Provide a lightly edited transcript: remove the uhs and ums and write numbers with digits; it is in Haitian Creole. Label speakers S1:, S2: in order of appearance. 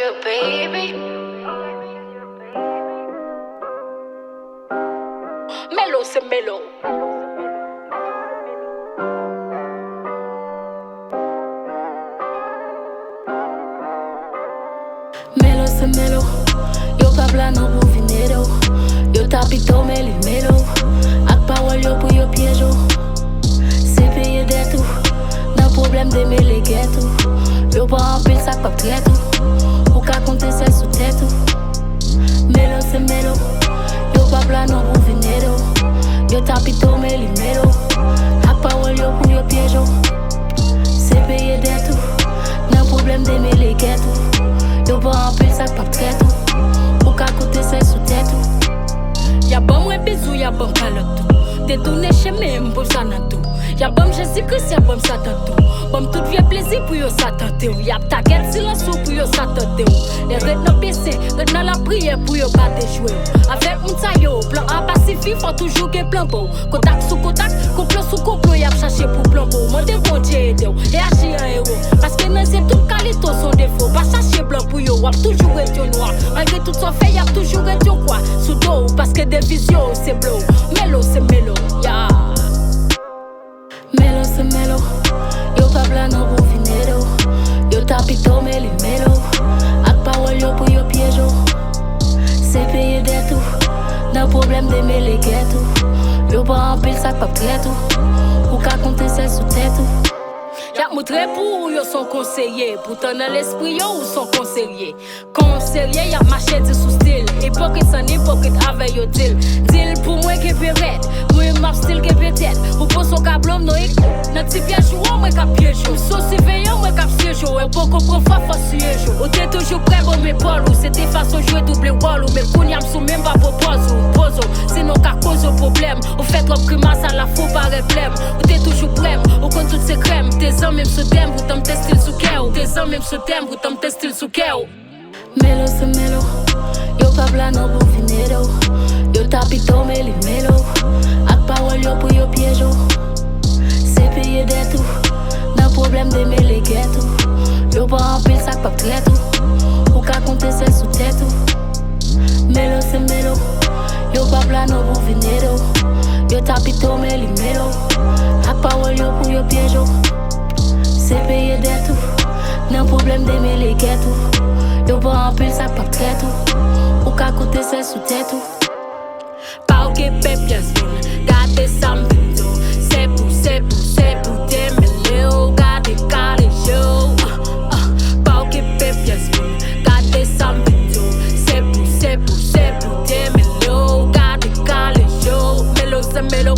S1: you, baby. Melo, c'est Melo.
S2: Melo, c'est Melo. Yo pa plano pou vinero. Yo tapito meli Melo. Ak parol yo pou yo piéjo. Se peye detou. Nan problem de mele getou. Yo pa anpil sak pap tretou. Ou ka konte sel sou tetou. Melo, c'est Melo. Yo pa plano pou vinero. Yo tapito meli Melo. Ak parol yo pou yo piéjo. Se peye detou. Nan problem de mele getou. Yo pa anpil sak pap tretou. Ou ka koute sel sou tetou.
S3: Ya bom we bizou, ya bom kalotou. Te tourne chez même pour ça nan tout. Ya bom Jésus-Christ, ya bom Satan tout. Bom tout vie plaisir pour yo Satan te ou. Ya ta guette silence pour yo Satan te ou. Les red nan PC, red nan la prière pour yo pas déjouer. Avec moun sa yo, plan A pacifique, faut toujours gen plan beau. Contact sous contact, complot sous complot, y'a cherché pour plan beau. Mande bon Dieu aide ou, et agir en héros. Parce que nan c'est tout qualité son défaut. Pas chercher blanc pour yo, wap toujours été noir. Malgré tout son fait, y'a toujours été quoi. Sous dos, parce que des visions c'est blow. Melo, c'est Melo, ya.
S2: Melo, c'est Melo. Yo pa plano pou vinero. Yo tapito meli Melo. Ak parol yo pou yo piéjo. Se peye detou. Nan problem de mele getou. Yo pa anpil sak pap tretou. Ou ka konte sel sou tetou.
S3: Y'a montré pour yo son conseiller. Pourtant dans l'esprit yo ou son conseiller. Conseiller y'a marché de sous style. Hypocrite sans hypocrite avec yo deal. Deal pour moi qui peut red. Moi m'a style qui peut tête. Ou pour son câble non écoute. Nan ti piège ou moi cap piège. So surveillant moi cap siège. Et pour comprendre fois siège. Ou t'es toujours prêt pour mes balles. C'était façon jouer double wall. Mais pour n'y sous même pas propose ou pose. Sinon qu'à cause au problème. Ou fait l'homme grimace à la faux par problème. Ou t'es toujours prêt. Ou quand toutes ces crèmes. Tes hommes même sous thème. Ou t'en testes sous keo. Tes hommes même sous thème. Ou t'en testes sous keo.
S2: Melo, c'est Melo. Yo pa plano pou vinero. Yo tapito meli Melo. Ak parol yo pou yo piéjo. Se peye detou. Nan problem de mele getou. Yo pa anpil sak pap tretou. Ou ka konte sel sou tetou. Melo, c'est Melo. Yo pa plano pou vinero. Yo tapito meli Melo. Ak parol yo pou yo piéjo. Se peye detou. Nan problem de mele getou. Yo pa anpil sak pap tretou. Ou ka koute sel sou tetou.
S3: Pa ou ke pe pias bon. Gade sam pinto. C'est pour t'aimer ou gade kale show. Pa ou ke pe pias bon. Gade sam pinto. C'est pour t'aimer ou gade kale show. Melo, c'est Melo.